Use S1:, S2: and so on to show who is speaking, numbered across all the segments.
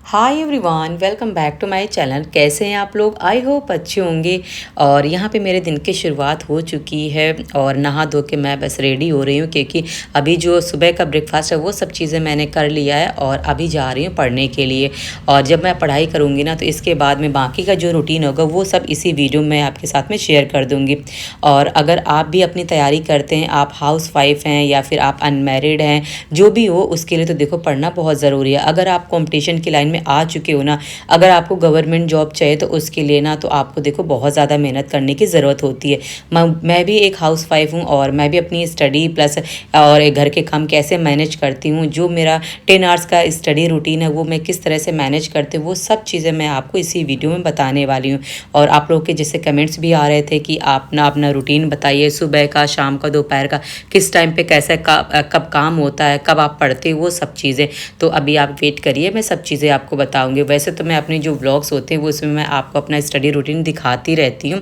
S1: Hi everyone, welcome back to my channel. कैसे हैं आप लोग? आई होप अच्छे होंगे। और यहाँ पे मेरे दिन की शुरुआत हो चुकी है और नहा धो के मैं बस रेडी हो रही हूँ, क्योंकि अभी जो सुबह का ब्रेकफास्ट है वो सब चीज़ें मैंने कर लिया है और अभी जा रही हूँ पढ़ने के लिए। और जब मैं पढ़ाई करूँगी ना, तो इसके बाद में बाकी का जो रूटीन होगा वो सब इसी वीडियो में आपके साथ में शेयर कर दूँगी। और अगर आप भी अपनी तैयारी करते हैं, आप हाउस वाइफ हैं या फिर आप अनमैरिड हैं, जो भी हो उसके लिए तो देखो पढ़ना बहुत ज़रूरी है। अगर आप कॉम्पिटिशन की लाइन में आ चुके हो ना, अगर आपको गवर्नमेंट जॉब चाहिए तो उसके लिए ना तो आपको देखो बहुत ज़्यादा मेहनत करने की ज़रूरत होती है। मैं भी एक हाउस वाइफ हूँ और मैं भी अपनी स्टडी प्लस और एक घर के काम कैसे मैनेज करती हूँ, जो मेरा 10 आवर्स का स्टडी रूटीन है वो मैं किस तरह से मैनेज करती हूँ, वो सब चीज़ें मैं आपको इसी वीडियो में बताने वाली हूँ। और आप लोग के जैसे कमेंट्स भी आ रहे थे कि आप ना अपना रूटीन बताइए, सुबह का, शाम का, दोपहर का, किस टाइम पे कैसे कब काम होता है, कब आप पढ़ते हो, वो सब चीज़ें। तो अभी आप वेट करिए, मैं सब चीज़ें आपको बताऊंगी। वैसे तो मैं अपने जो व्लॉग्स होते हैं वो उसमें मैं आपको अपना स्टडी रूटीन दिखाती रहती हूँ।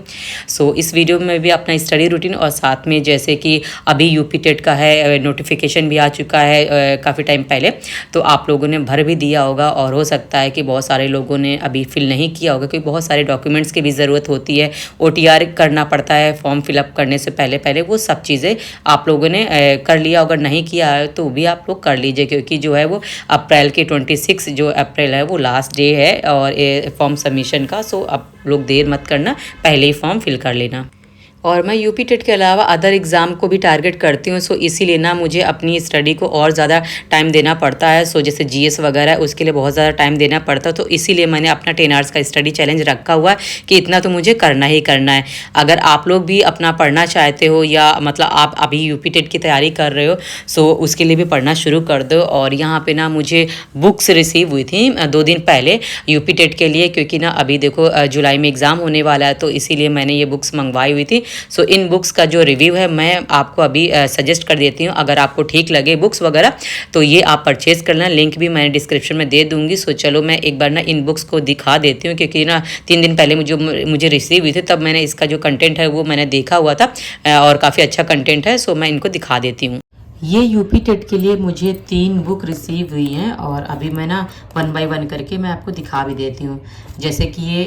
S1: सो इस वीडियो में भी अपना स्टडी रूटीन और साथ में जैसे कि अभी यूपी टेट का है, नोटिफिकेशन भी आ चुका है काफ़ी टाइम पहले, तो आप लोगों ने भर भी दिया होगा और हो सकता है कि बहुत सारे लोगों ने अभी फिल नहीं किया होगा, क्योंकि बहुत सारे डॉक्यूमेंट्स की भी ज़रूरत होती है। OTR करना पड़ता है फॉर्म फिलअप करने से पहले पहले, वो सब चीज़ें आप लोगों ने कर लिया। अगर नहीं किया है तो भी आप लोग कर लीजिए, क्योंकि जो है वो अप्रैल के 26 जो अप्रैल है वो लास्ट डे है और फॉर्म सबमिशन का। सो आप लोग देर मत करना, पहले ही फॉर्म फिल कर लेना। और मैं यूपी टेट के अलावा अदर एग्ज़ाम को भी टारगेट करती हूँ, सो इसीलिए ना मुझे अपनी स्टडी को और ज़्यादा टाइम देना पड़ता है। सो जैसे GS वगैरह उसके लिए बहुत ज़्यादा टाइम देना पड़ता है, तो इसीलिए मैंने अपना 10 आवर्स का स्टडी चैलेंज रखा हुआ है कि इतना तो मुझे करना ही करना है। अगर आप लोग भी अपना पढ़ना चाहते हो या मतलब आप अभी यूपी टेट की तैयारी कर रहे हो, सो उसके लिए भी पढ़ना शुरू कर दो। और यहाँ पर ना मुझे बुक्स रिसीव हुई थी 2 दिन पहले यूपी टेट के लिए, क्योंकि ना अभी देखो जुलाई में एग्ज़ाम होने वाला है, तो इसीलिए मैंने ये बुक्स मंगवाई हुई थी। सो इन बुक्स का जो रिव्यू है मैं आपको अभी सजेस्ट कर देती हूँ। अगर आपको ठीक लगे बुक्स वगैरह तो ये आप परचेज़ कर लेना, लिंक भी मैंने डिस्क्रिप्शन में दे दूँगी। सो चलो मैं एक बार ना इन बुक्स को दिखा देती हूँ, क्योंकि ना 3 दिन पहले मुझे रिसीव हुई थी, तब मैंने इसका जो कंटेंट है वो मैंने देखा हुआ था और काफ़ी अच्छा कंटेंट है। सो मैं इनको दिखा देती हूँ। ये यूपी टेट के लिए मुझे 3 बुक रिसीव हुई हैं और अभी मैं ना 1 बाय 1 करके मैं आपको दिखा भी देती हूँ। जैसे कि ये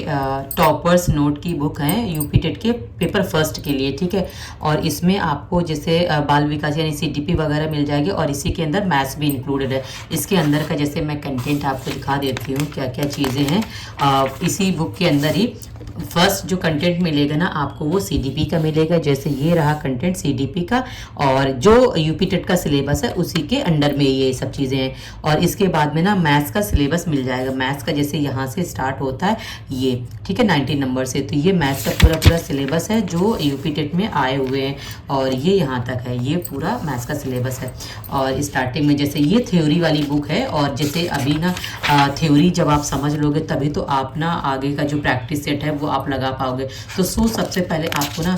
S1: टॉपर्स नोट की बुक है यूपी टेट के पेपर फर्स्ट के लिए, ठीक है। और इसमें आपको जैसे बाल विकास यानी CDP वगैरह मिल जाएगी और इसी के अंदर मैथ्स भी इंक्लूडेड है। इसके अंदर का जैसे मैं कंटेंट आपको दिखा देती हूँ क्या क्या चीज़ें हैं। इसी बुक के अंदर ही फर्स्ट जो कंटेंट मिलेगा ना आपको वो CDP का मिलेगा। जैसे ये रहा कंटेंट CDP का, और जो यूपी टेट का सिलेबस है उसी के अंडर में ये सब चीज़ें हैं। और इसके बाद में ना मैथ्स का सिलेबस मिल जाएगा। मैथ्स का जैसे यहाँ से स्टार्ट होता है ये, ठीक है, 19 नंबर से, तो ये मैथ्स का पूरा सिलेबस है जो यूपी टेट में आए हुए हैं और ये यहाँ तक है, ये पूरा मैथ्स का सिलेबस है। और स्टार्टिंग में जैसे ये थ्योरी वाली बुक है, और जैसे अभी ना थ्योरी जब आप समझ लोगे तभी तो आप ना आगे का जो प्रैक्टिस सेट है वो आप लगा पाओगे। तो सबसे पहले आपको ना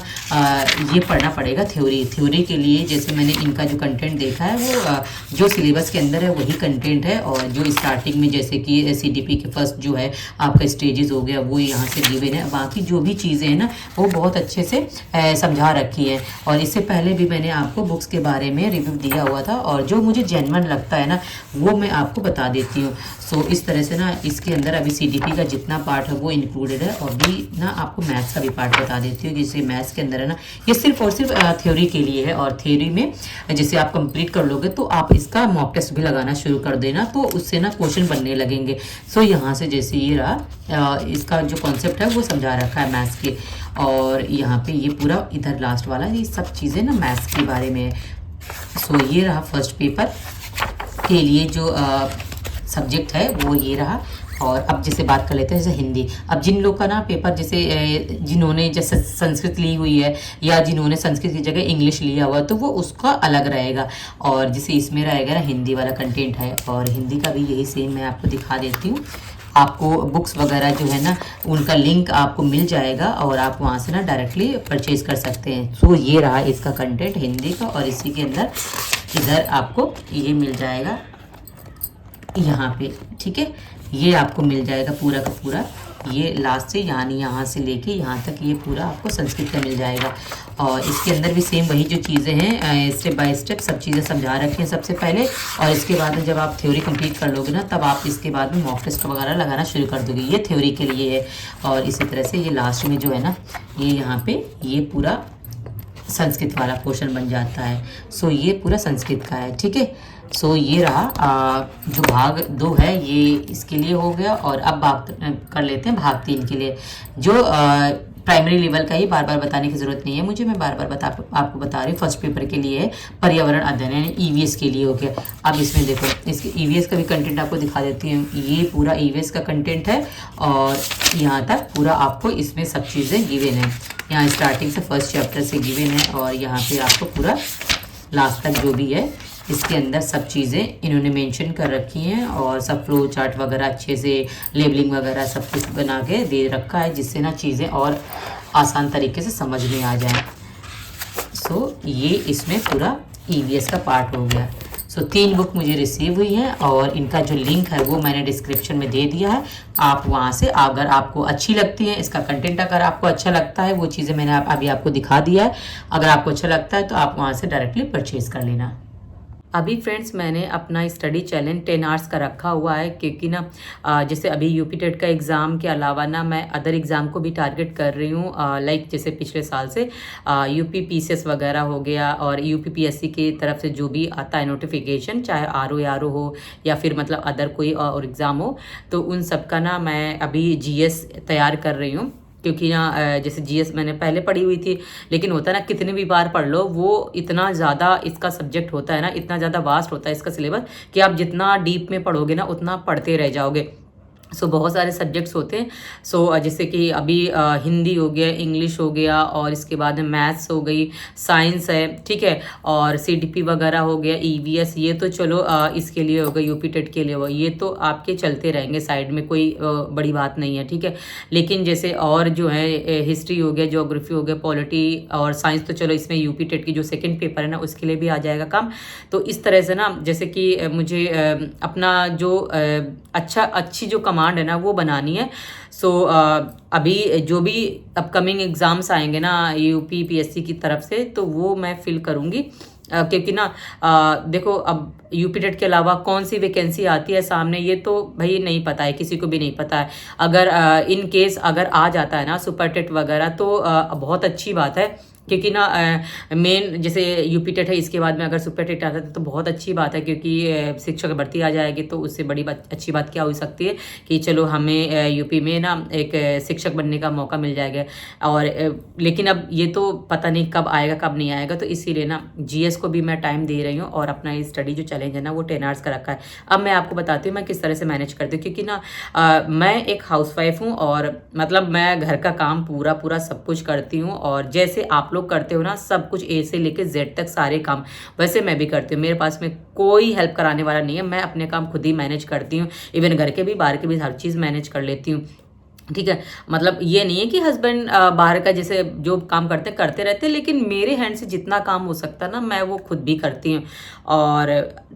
S1: ये पढ़ना पड़ेगा थ्योरी के लिए। जैसे मैंने इनका जो कंटेंट देखा है वो जो सिलेबस के अंदर है वही कंटेंट है। और जो स्टार्टिंग में जैसे कि CDP के फर्स्ट जो है आपका स्टेजेस हो गया वो यहाँ से गिवन है। बाकी जो भी चीज़ें हैं ना वो बहुत अच्छे से समझा रखी है। और इससे पहले भी मैंने आपको बुक्स के बारे में रिव्यू दिया हुआ था, और जो मुझे जेन्युइन लगता है ना वो मैं आपको बता देती हूँ। सो इस तरह से ना इसके अंदर अभी CDP का जितना पार्ट है वो इंक्लूडेड है। और भी ना आपको मैथ्स का भी पार्ट बता देती हूँ। जैसे मैथ्स के अंदर है ना ये सिर्फ और सिर्फ थ्योरी के लिए है, और थ्योरी में जैसे आप कंप्लीट कर लोगे तो आप इसका मॉक टेस्ट भी लगाना शुरू कर देना, तो उससे ना क्वेश्चन बनने लगेंगे। सो यहाँ से जैसे ये रहा इसका जो कॉन्सेप्ट है वो समझा रखा है मैथ्स के। और यहाँ पे ये पूरा इधर लास्ट वाला ये सब चीज़ें ना मैथ्स के बारे में है। सो ये रहा फर्स्ट पेपर के लिए जो सब्जेक्ट है वो ये रहा। और अब जैसे बात कर लेते हैं जैसे हिंदी। अब जिन लोग का ना पेपर जैसे जिन्होंने जैसे संस्कृत ली हुई है या जिन्होंने संस्कृत की जगह इंग्लिश लिया हुआ तो वो उसका अलग रहेगा। और जैसे इसमें रहेगा ना हिंदी वाला कंटेंट है, और हिंदी का भी यही सेम मैं आपको दिखा देती हूँ। आपको बुक्स वगैरह जो है ना उनका लिंक आपको मिल जाएगा और आप वहाँ से ना डायरेक्टली परचेज कर सकते हैं। सो ये रहा इसका कंटेंट हिंदी का, और इसी के अंदर इधर आपको ये मिल जाएगा यहाँ पे, ठीक है। ये आपको मिल जाएगा पूरा का पूरा, ये लास्ट से यानी यहाँ से लेके यहाँ तक ये पूरा आपको संस्कृत का मिल जाएगा। और इसके अंदर भी सेम वही जो चीज़ें हैं, स्टेप बाय स्टेप सब चीज़ें समझा रखी हैं सबसे पहले। और इसके बाद में जब आप थ्योरी कंप्लीट कर लोगे ना, तब आप इसके बाद में मॉक टेस्ट वगैरह लगाना शुरू कर दोगे। ये थ्योरी के लिए है। और इसी तरह से ये लास्ट में जो है ना, ये यहाँ पे ये पूरा संस्कृत वाला पोर्शन बन जाता है। सो ये पूरा संस्कृत का है, ठीक है। सो ये रहा जो भाग 2 है, ये इसके लिए हो गया। और अब बात कर लेते हैं भाग 3 के लिए, जो प्राइमरी लेवल का ही बार बार बताने की ज़रूरत नहीं है मुझे, मैं बार बार आपको बता रही हूँ। फर्स्ट पेपर के लिए है, पर्यावरण अध्ययन यानी ईवीएस के लिए हो गया। अब इसमें देखो, इसके ईवीएस का भी कंटेंट आपको दिखा देती हूँ। ये पूरा ईवीएस का कंटेंट है और यहाँ तक पूरा आपको इसमें सब चीज़ें गिवन है। यहाँ स्टार्टिंग से फर्स्ट चैप्टर से गिवन है और यहाँ पे आपको पूरा लास्ट तक जो भी है इसके अंदर सब चीज़ें इन्होंने मेंशन कर रखी हैं। और सब फ्लो चार्ट वगैरह अच्छे से, लेबलिंग वगैरह सब कुछ बना के दे रखा है, जिससे ना चीज़ें और आसान तरीके से समझ में आ जाएं। सो ये इसमें पूरा ईवीएस का पार्ट हो गया। सो 3 बुक मुझे रिसीव हुई है और इनका जो लिंक है वो मैंने डिस्क्रिप्शन में दे दिया है। आप वहाँ से, अगर आपको अच्छी लगती है, इसका कंटेंट अगर आपको अच्छा लगता है, वो चीज़ें मैंने अभी आपको दिखा दिया है, अगर आपको अच्छा लगता है तो आप वहाँ से डायरेक्टली परचेज़ कर लेना। अभी फ्रेंड्स मैंने अपना स्टडी चैलेंज 10 आवर्स का रखा हुआ है, क्योंकि ना जैसे अभी यूपी टेट का एग्ज़ाम के अलावा ना मैं अदर एग्ज़ाम को भी टारगेट कर रही हूँ। लाइक जैसे पिछले साल से यूपी पीसीएस वगैरह हो गया और यूपी पीएससी की तरफ से जो भी आता है नोटिफिकेशन, चाहे आरओ हो या फिर मतलब अदर कोई और एग्ज़ाम हो, तो उन सब का ना मैं अभी जीएस तैयार कर रही हूँ। क्योंकि ना जैसे जीएस मैंने पहले पढ़ी हुई थी, लेकिन होता है ना कितने भी बार पढ़ लो, वो इतना ज़्यादा इसका सब्जेक्ट होता है ना, इतना ज़्यादा वास्ट होता है इसका सिलेबस, कि आप जितना डीप में पढ़ोगे ना उतना पढ़ते रह जाओगे। सो बहुत सारे सब्जेक्ट्स होते हैं। सो जैसे कि अभी हिंदी हो गया, इंग्लिश हो गया, और इसके बाद में मैथ्स हो गई, साइंस है, ठीक है, और सीडीपी वगैरह हो गया, ईवीएस, ये तो चलो इसके लिए होगा, यूपी टेट के लिए होगा, ये तो आपके चलते रहेंगे साइड में, कोई बड़ी बात नहीं है, ठीक है। लेकिन जैसे और जो है हिस्ट्री हो गया, ज्योग्राफी हो गया, पॉलिटी और साइंस, तो चलो इसमें यूपी टेट की जो सेकेंड पेपर है ना उसके लिए भी आ जाएगा काम। तो इस तरह से ना, जैसे कि मुझे अपना जो अच्छी जो कमांड है ना वो बनानी है। सो अभी जो भी अपकमिंग एग्ज़ाम्स आएंगे ना यूपी पीएससी की तरफ से, तो वो मैं फिल करूँगी। क्योंकि ना देखो, अब यूपी टेट के अलावा कौन सी वैकेंसी आती है सामने, ये तो भाई नहीं पता है, किसी को भी नहीं पता है। अगर इन केस अगर आ जाता है ना सुपर टेट वगैरह, तो बहुत अच्छी बात है, क्योंकि ना मेन जैसे यूपी टेट है, इसके बाद में अगर सुपर टेट आता है तो बहुत अच्छी बात है, क्योंकि शिक्षक भर्ती आ जाएगी। तो उससे बड़ी अच्छी बात क्या हो सकती है कि चलो हमें यूपी में ना एक शिक्षक बनने का मौका मिल जाएगा। और लेकिन अब ये तो पता नहीं कब आएगा कब नहीं आएगा, तो इसीलिए ना जीएस को भी मैं टाइम दे रही हूँ और अपना ये स्टडी जो चैलेंज है ना वो 10 आवर्स का रखा है। अब मैं आपको बताती हूँ मैं किस तरह से मैनेज करती हूँ, क्योंकि ना मैं एक हाउसवाइफ हूँ और मतलब मैं घर का काम पूरा सब कुछ करती हूँ। और जैसे आप लोग करते हो ना सब कुछ ए से लेके जेड तक सारे काम, वैसे मैं भी करती हूँ। मेरे पास में कोई हेल्प कराने वाला नहीं है, मैं अपने काम खुद ही मैनेज करती हूँ। इवन घर के भी बाहर के भी हर चीज़ मैनेज कर लेती हूँ, ठीक है। मतलब ये नहीं है कि हस्बैंड बाहर का जैसे जो काम करते रहते हैं, लेकिन मेरे हैंड से जितना काम हो सकता है ना मैं वो खुद भी करती हूँ। और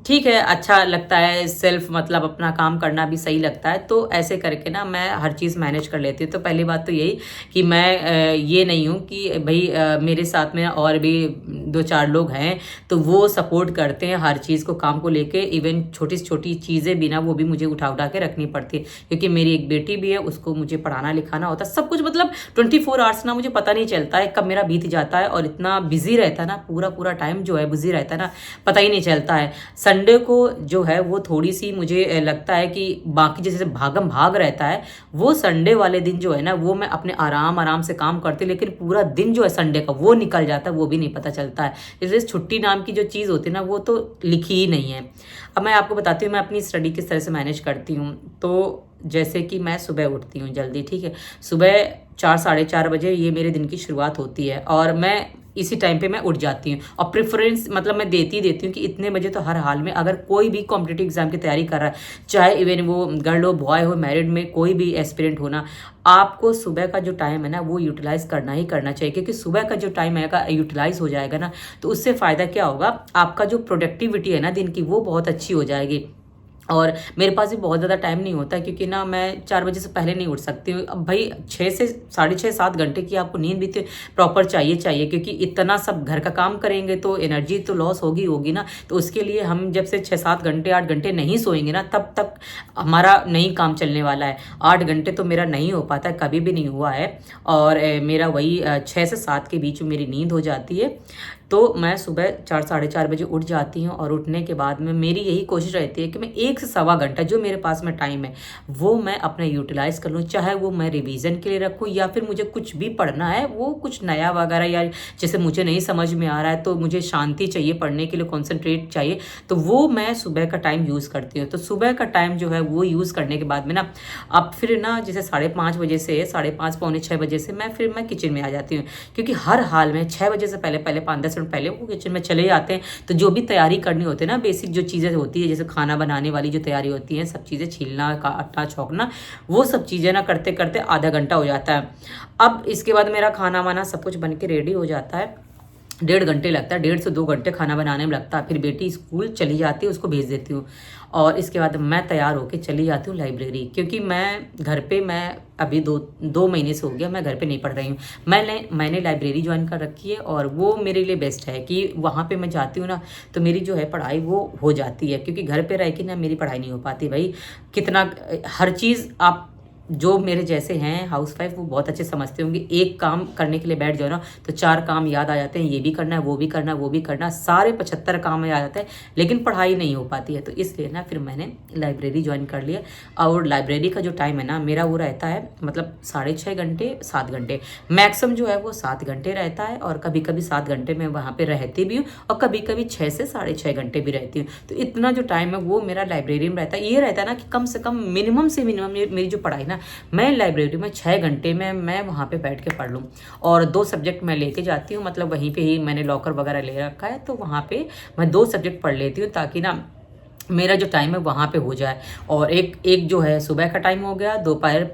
S1: ठीक है, अच्छा लगता है, सेल्फ मतलब अपना काम करना भी सही लगता है। तो ऐसे करके ना मैं हर चीज़ मैनेज कर लेती हूँ। तो पहली बात तो यही कि मैं ये नहीं हूँ कि भाई मेरे साथ में और भी 2-4 लोग हैं तो वो सपोर्ट करते हैं हर चीज़ को, काम को लेके। इवन छोटी छोटी चीज़ें भी ना वो भी मुझे उठा के रखनी पड़ती है, क्योंकि मेरी एक बेटी भी है, उसको मुझे पढ़ाना लिखाना होता है, सब कुछ। मतलब 24 आवर्स ना मुझे पता नहीं चलता है कब मेरा बीत जाता है, और इतना बिजी रहता है ना, पूरा टाइम जो है बिजी रहता है ना, पता ही नहीं चलता है। संडे को जो है वो थोड़ी सी मुझे लगता है कि बाकी जैसे भागम भाग रहता है, वो संडे वाले दिन जो है ना वो मैं अपने आराम से काम करती, लेकिन पूरा दिन जो है संडे का वो निकल जाता है, वो भी नहीं पता चलता है। इसलिए छुट्टी नाम की जो चीज़ होती है ना वो तो लिखी ही नहीं है। अब मैं आपको बताती हूँ मैं अपनी स्टडी किस तरह से मैनेज करती हूँ। तो जैसे कि मैं सुबह उठती हूँ जल्दी, ठीक है, सुबह 4-4:30 बजे ये मेरे दिन की शुरुआत होती है, और मैं इसी टाइम पे मैं उठ जाती हूँ। और प्रेफरेंस मतलब मैं देती हूँ कि इतने बजे तो हर हाल में, अगर कोई भी कॉम्पिटिटिव एग्जाम की तैयारी कर रहा है, चाहे इवन वो गर्ल हो, बॉय हो, मैरिड में कोई भी एस्पिरेंट होना, आपको सुबह का जो टाइम है ना वो यूटिलाइज करना ही करना चाहिए। क्योंकि सुबह का जो टाइम है यूटिलाइज हो जाएगा ना, तो उससे फ़ायदा क्या होगा, आपका जो प्रोडक्टिविटी है ना दिन की वो बहुत अच्छी हो जाएगी। और मेरे पास भी बहुत ज़्यादा टाइम नहीं होता है, क्योंकि ना मैं 4 बजे से पहले नहीं उठ सकती हूँ। अब भाई 6 से साढ़े 6 7 घंटे की आपको नींद भी तो प्रॉपर चाहिए, क्योंकि इतना सब घर का काम करेंगे तो एनर्जी तो लॉस होगी होगी ना। तो उसके लिए हम जब से 6 7 घंटे 8 घंटे नहीं सोएंगे ना, तब तक हमारा नहीं काम चलने वाला है। 8 घंटे तो मेरा नहीं हो पाता है, कभी भी नहीं हुआ है। और मेरा वही 6 से 7 के बीच में मेरी नींद हो जाती है। तो मैं सुबह 4 साढ़े 4 बजे उठ जाती हूँ, और उठने के बाद में मेरी यही कोशिश रहती है कि मैं 1 से सवा घंटा जो मेरे पास में टाइम है वो मैं अपने यूटिलाइज़ कर लूँ। चाहे वो मैं रिवीजन के लिए रखूँ, या फिर मुझे कुछ भी पढ़ना है, वो कुछ नया वगैरह, या जैसे मुझे नहीं समझ में आ रहा है तो मुझे शांति चाहिए, पढ़ने के लिए कॉन्सेंट्रेट चाहिए, तो वो मैं सुबह का टाइम यूज़ करती हूँ। तो सुबह का टाइम जो है वो यूज़ करने के बाद में ना, अब फिर ना जैसे 5:30 बजे से 5:30 पौने 6 बजे से मैं किचन में आ जाती हूँ। क्योंकि हर हाल में 6 बजे से पहले 5-10 मिनट पहले वो किचन में चले जाते हैं। तो जो भी तैयारी करनी होती है ना, बेसिक जो चीज़ें होती है, जैसे खाना बनाने वाली जो तैयारी होती है, सब चीज़ें छीलना, काटना, छौंकना, वो सब चीज़ें ना करते करते आधा घंटा हो जाता है। अब इसके बाद मेरा खाना वाना सब कुछ बन के रेडी हो जाता है। 1.5 घंटे लगता है, 1.5 से 2 घंटे खाना बनाने में लगता है। फिर बेटी स्कूल चली जाती है, उसको भेज देती हूँ, और इसके बाद मैं तैयार होकर चली जाती हूँ लाइब्रेरी। क्योंकि मैं घर पे, मैं अभी दो महीने से हो गया मैं घर पे नहीं पढ़ रही हूँ। मैंने लाइब्रेरी ज्वाइन कर रखी है, और वो मेरे लिए बेस्ट है कि वहाँ पे मैं जाती हूँ ना, तो मेरी जो है पढ़ाई वो हो जाती है। क्योंकि घर पे रह के ना मेरी पढ़ाई नहीं हो पाती भाई। कितना हर चीज़ आप जो मेरे जैसे हैं हाउसवाइफ वो बहुत अच्छे समझते होंगे। एक काम करने के लिए बैठ जाओ ना, तो 4 काम याद आ जाते हैं, ये भी करना है, वो भी करना है, वो भी करना है, सारे 75 काम याद आते हैं, लेकिन पढ़ाई नहीं हो पाती है। तो इसलिए ना फिर मैंने लाइब्रेरी ज्वाइन कर लिया। और लाइब्रेरी का जो टाइम है ना मेरा, वो रहता है मतलब 6.5 घंटे 7 घंटे, मैक्सिमम जो है वो 7 घंटे रहता है। और कभी कभी 7 घंटे में वहाँ पर रहती भी हूँ, और कभी कभी 6 से 6.5 घंटे भी रहती हूँ। तो इतना जो टाइम है वो मेरा लाइब्रेरी में रहता है। ये रहता है ना कि कम से कम मिनिमम से मिनिमम मेरी जो पढ़ाई ना, मैं लाइब्रेरी में 6 घंटे में मैं वहाँ पे बैठ के पढ़ लूँ। और 2 सब्जेक्ट मैं लेके जाती हूँ, मतलब वहीं पे ही मैंने लॉकर वगैरह ले रखा है, तो वहाँ पे मैं 2 सब्जेक्ट पढ़ लेती हूँ, ताकि ना मेरा जो टाइम है वहाँ पे हो जाए। और एक जो है सुबह का टाइम हो गया, दोपहर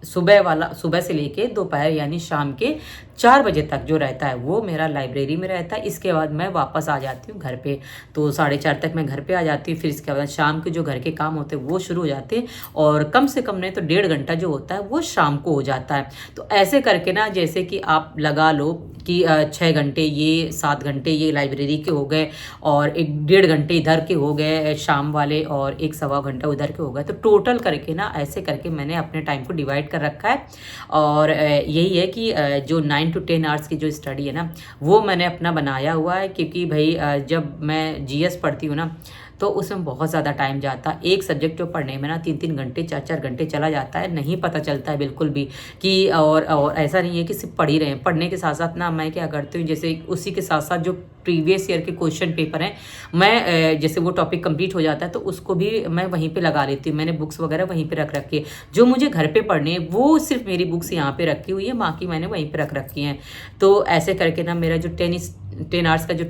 S1: सुबह वाला, सुबह से लेके दोपहर यानी शाम के 4 बजे तक जो रहता है वो मेरा लाइब्रेरी में रहता है। इसके बाद मैं वापस आ जाती हूँ घर पे, तो 4:30 तक मैं घर पे आ जाती हूँ। फिर इसके बाद शाम के जो घर के काम होते हैं वो शुरू हो जाते हैं, और कम से कम नहीं तो 1.5 घंटा जो होता है वो शाम को हो जाता है। तो ऐसे करके ना, जैसे कि आप लगा लो कि 6 घंटे ये, 7 घंटे ये लाइब्रेरी के हो गए, और 1.5 घंटे इधर के हो गए शाम वाले, और 1 सवा घंटा उधर के हो गए। तो टोटल करके ना ऐसे करके मैंने अपने टाइम को डिवाइड कर रखा है। और यही है कि जो 9 to 10 आवर्स की जो स्टडी है ना, वो मैंने अपना बनाया हुआ है। क्योंकि भाई जब मैं जीएस पढ़ती हूँ ना, तो उसमें बहुत ज़्यादा टाइम जाता है। एक सब्जेक्ट जो पढ़ने में ना 3-3 घंटे 4-4 घंटे चला जाता है, नहीं पता चलता है बिल्कुल भी कि। और ऐसा नहीं है कि सिर्फ पढ़ ही रहे हैं, पढ़ने के साथ साथ ना मैं क्या करती हूँ, जैसे उसी के साथ साथ जो प्रीवियस ईयर के क्वेश्चन पेपर हैं, मैं जैसे वो टॉपिक कंप्लीट हो जाता है तो उसको भी मैं वहीं पे लगा लेती हूँ। मैंने बुक्स वगैरह वहीं पे रख रखी है। जो मुझे घर पे पढ़ने हैं वो सिर्फ मेरी बुक्स यहाँ पे रखी हुई है, बाकी मैंने वहीं पे रख रखी हैं। तो ऐसे करके ना मेरा जो 10 आवर्स का जो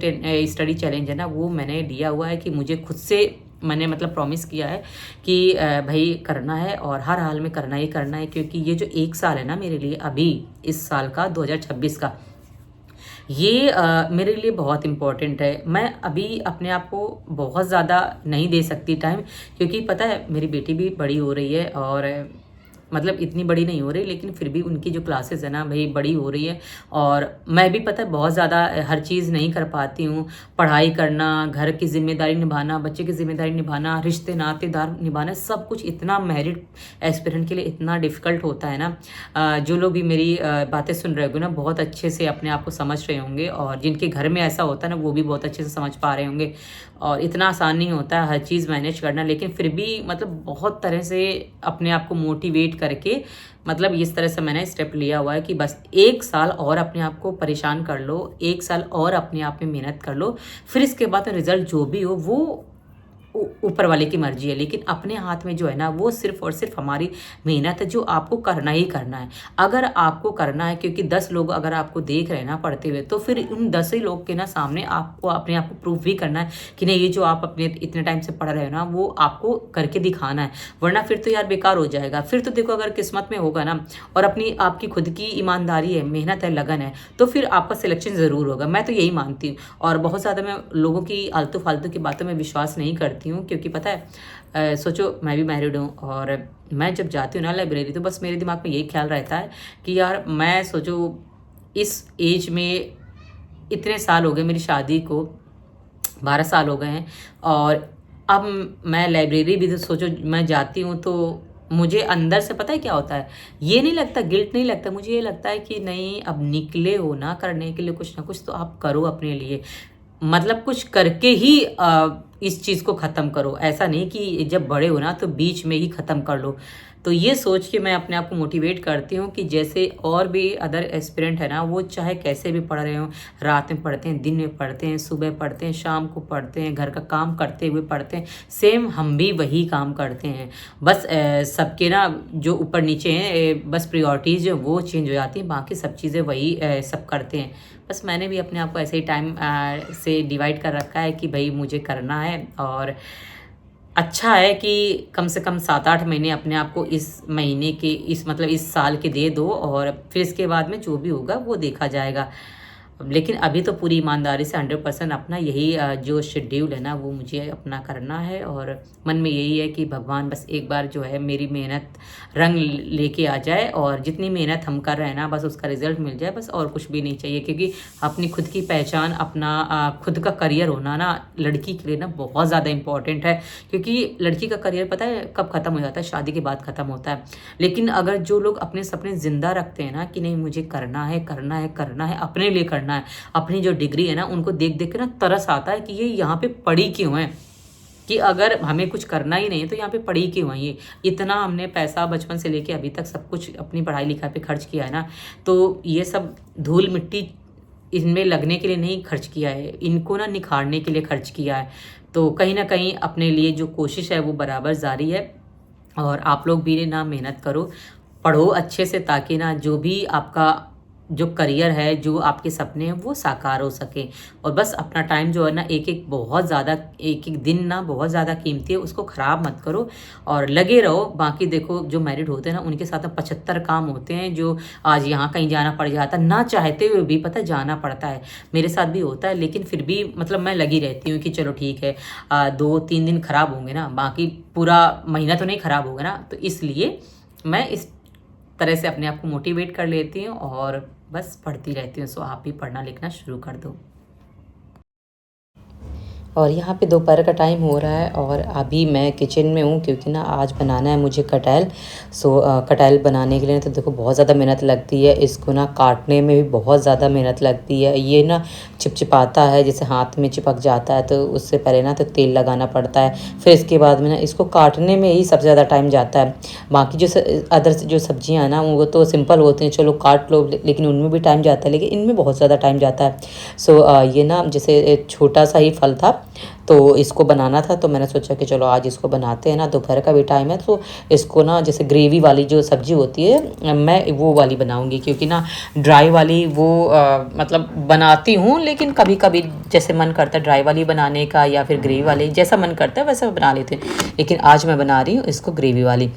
S1: स्टडी चैलेंज है ना, वो मैंने लिया हुआ है कि मुझे खुद से मैंने मतलब प्रॉमिस किया है कि भाई करना है, और हर हाल में करना ही करना है। क्योंकि ये जो 1 साल है ना मेरे लिए, अभी इस साल का 2026 का, ये मेरे लिए बहुत इम्पोर्टेंट है। मैं अभी अपने आप को बहुत ज़्यादा नहीं दे सकती टाइम, क्योंकि पता है मेरी बेटी भी बड़ी हो रही है, और मतलब इतनी बड़ी नहीं हो रही, लेकिन फिर भी उनकी जो क्लासेस है ना भाई बड़ी हो रही है। और मैं भी पता है बहुत ज़्यादा हर चीज़ नहीं कर पाती हूँ। पढ़ाई करना, घर की जिम्मेदारी निभाना, बच्चे की जिम्मेदारी निभाना, रिश्ते नातेदार निभाना, सब कुछ इतना मैरिड एस्पिरेंट के लिए इतना डिफ़िकल्ट होता है ना। जो लोग भी मेरी बातें सुन रहे होंगे ना, बहुत अच्छे से अपने आप को समझ रहे होंगे, और जिनके घर में ऐसा होता है ना, वो भी बहुत अच्छे से समझ पा रहे होंगे। और इतना आसान नहीं होता है हर चीज़ मैनेज करना, लेकिन फिर भी मतलब बहुत तरह से अपने आप को मोटिवेट करके, मतलब इस तरह से मैंने स्टेप लिया हुआ है कि बस 1 साल और अपने आप को परेशान कर लो, 1 साल और अपने आप में मेहनत कर लो, फिर इसके बाद रिजल्ट जो भी हो वो ऊपर वाले की मर्जी है। लेकिन अपने हाथ में जो है ना, वो सिर्फ और सिर्फ हमारी मेहनत है, जो आपको करना ही करना है। अगर आपको करना है, क्योंकि 10 लोग अगर आपको देख रहे हैं ना पढ़ते हुए, तो फिर उन 10 ही लोग के ना सामने आपको अपने आप को प्रूफ भी करना है कि नहीं, ये जो आप अपने इतने टाइम से पढ़ रहे हो ना, वो आपको करके दिखाना है। वरना फिर तो यार बेकार हो जाएगा। फिर तो देखो, अगर किस्मत में होगा ना, और अपनी आपकी खुद की ईमानदारी है, मेहनत है, लगन है, तो फिर आपका सिलेक्शन ज़रूर होगा। मैं तो यही मानती हूँ। और बहुत ज़्यादा मैं लोगों की आलतू फालतू की बातों में विश्वास नहीं करती करती हूँ, क्योंकि पता है सोचो मैं भी मैरिड हूँ और मैं जब जाती हूँ ना लाइब्रेरी, तो बस मेरे दिमाग में यही ख्याल रहता है कि यार मैं सोचो इस एज में इतने साल हो गए मेरी शादी को, 12 साल हो गए हैं, और अब मैं लाइब्रेरी भी तो सोचो मैं जाती हूँ, तो मुझे अंदर से पता है क्या होता है, ये नहीं लगता, गिल्ट नहीं लगता, मुझे ये लगता है कि नहीं, अब निकले हो ना करने के लिए कुछ ना कुछ, तो आप करो अपने लिए, मतलब कुछ करके ही इस चीज़ को ख़त्म करो। ऐसा नहीं कि जब बड़े हो ना तो बीच में ही ख़त्म कर लो। तो ये सोच के मैं अपने आप को मोटिवेट करती हूँ कि जैसे और भी अदर एस्पिरेंट है ना, वो चाहे कैसे भी पढ़ रहे हो, रात में पढ़ते हैं, दिन में पढ़ते हैं, सुबह पढ़ते हैं, शाम को पढ़ते हैं, घर का काम करते हुए पढ़ते हैं, सेम हम भी वही काम करते हैं। बस सबके ना जो ऊपर नीचे हैं, बस प्रायोरिटीज़ जो वो चेंज हो जाती हैं, बाकी सब चीज़ें वही सब करते हैं। बस मैंने भी अपने आप को ऐसे ही टाइम से डिवाइड कर रखा है कि भाई मुझे करना है, और अच्छा है कि कम से कम 7-8 महीने अपने आप को इस महीने के, इस मतलब इस साल के दे दो, और फिर इसके बाद में जो भी होगा वो देखा जाएगा। लेकिन अभी तो पूरी ईमानदारी से 100% अपना यही जो शेड्यूल है ना वो मुझे अपना करना है, और मन में यही है कि भगवान बस एक बार जो है मेरी मेहनत रंग लेके आ जाए, और जितनी मेहनत हम कर रहे हैं ना बस उसका रिजल्ट मिल जाए, बस और कुछ भी नहीं चाहिए। क्योंकि अपनी खुद की पहचान, अपना खुद का करियर होना ना लड़की के लिए ना बहुत ज़्यादा इंपॉर्टेंट है। क्योंकि लड़की का करियर पता है कब ख़त्म हो जाता है, शादी के बाद ख़त्म होता है। लेकिन अगर जो लोग अपने सपने ज़िंदा रखते हैं ना कि नहीं मुझे करना है, करना है, करना है, अपने लिए करना है, अपनी जो डिग्री है ना उनको देख देख के ना तरस आता है कि ये यहाँ पे पढ़ी क्यों है, कि अगर हमें कुछ करना ही नहीं है तो यहाँ पे पढ़ी क्यों है, ये इतना हमने पैसा बचपन से लेके अभी तक सब कुछ अपनी पढ़ाई लिखाई पे खर्च किया है ना, तो ये सब धूल मिट्टी इनमें लगने के लिए नहीं खर्च किया है, इनको ना निखारने के लिए खर्च किया है। तो कहीं ना कहीं अपने लिए जो कोशिश है वो बराबर जारी है, और आप लोग भी ना मेहनत करो, पढ़ो अच्छे से, ताकि ना जो भी आपका जो करियर है, जो आपके सपने हैं वो साकार हो सके। और बस अपना टाइम जो है ना एक एक बहुत ज़्यादा, एक एक दिन ना बहुत ज़्यादा कीमती है, उसको ख़राब मत करो और लगे रहो। बाकी देखो जो मैरिड होते हैं ना उनके साथ 75 काम होते हैं, जो आज यहाँ कहीं जाना पड़ जाता है, ना चाहते हुए भी पता जाना पड़ता है। मेरे साथ भी होता है, लेकिन फिर भी मतलब मैं लगी रहती हूँ कि चलो ठीक है, 2-3 दिन ख़राब होंगे ना, बाकी पूरा महीना तो नहीं ख़राब होगा ना। तो इसलिए मैं इस तरह से अपने आप को मोटिवेट कर लेती हूँ और बस पढ़ती रहती हूँ। सो आप भी पढ़ना लिखना शुरू कर दो। और यहाँ पे दोपहर का टाइम हो रहा है और अभी मैं किचन में हूँ, क्योंकि ना आज बनाना है मुझे कटहल। सो कटहल बनाने के लिए तो देखो बहुत ज़्यादा मेहनत लगती है, इसको ना काटने में भी बहुत ज़्यादा मेहनत लगती है। ये ना चिपचिपाता है, जैसे हाथ में चिपक जाता है, तो उससे पहले ना तो तेल लगाना पड़ता है, फिर इसके बाद में ना इसको काटने में ही सबसे ज़्यादा टाइम जाता है। बाकी जो अदर जो सब्जियाँ हैं ना वो तो सिंपल होती हैं, चलो काट लो, लेकिन उनमें भी टाइम जाता है, लेकिन इनमें बहुत ज़्यादा टाइम जाता है। सो ये ना जैसे छोटा सा ही फल था तो इसको बनाना था, तो मैंने सोचा कि चलो आज इसको बनाते हैं ना, दोपहर का भी टाइम है, तो इसको ना जैसे ग्रेवी वाली जो सब्ज़ी होती है मैं वो वाली बनाऊंगी। क्योंकि ना ड्राई वाली वो मतलब बनाती हूँ, लेकिन कभी कभी जैसे मन करता है ड्राई वाली बनाने का या फिर ग्रेवी वाली, जैसा मन करता है वैसा बना लेते हैं, लेकिन आज मैं बना रही हूँ इसको ग्रेवी वाली।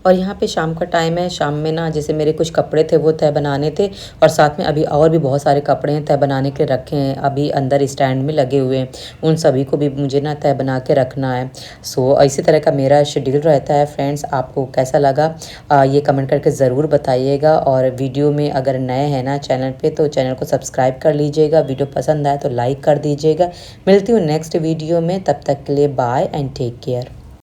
S1: और यहाँ पे शाम का टाइम है, शाम में ना जैसे मेरे कुछ कपड़े थे वो तह बनाने थे, और साथ में अभी और भी बहुत सारे कपड़े हैं तह बनाने के लिए रखे हैं, अभी अंदर स्टैंड में लगे हुए हैं, उन सभी को भी मुझे ना तह बना के रखना है। सो इसी तरह का मेरा शेड्यूल रहता है। फ्रेंड्स आपको कैसा लगा ये कमेंट करके ज़रूर बताइएगा, और वीडियो में अगर नए हैं ना चैनल पर तो चैनल को सब्सक्राइब कर लीजिएगा, वीडियो पसंद आए तो लाइक कर दीजिएगा। मिलती हूँ नेक्स्ट वीडियो में, तब तक के लिए बाय एंड टेक केयर।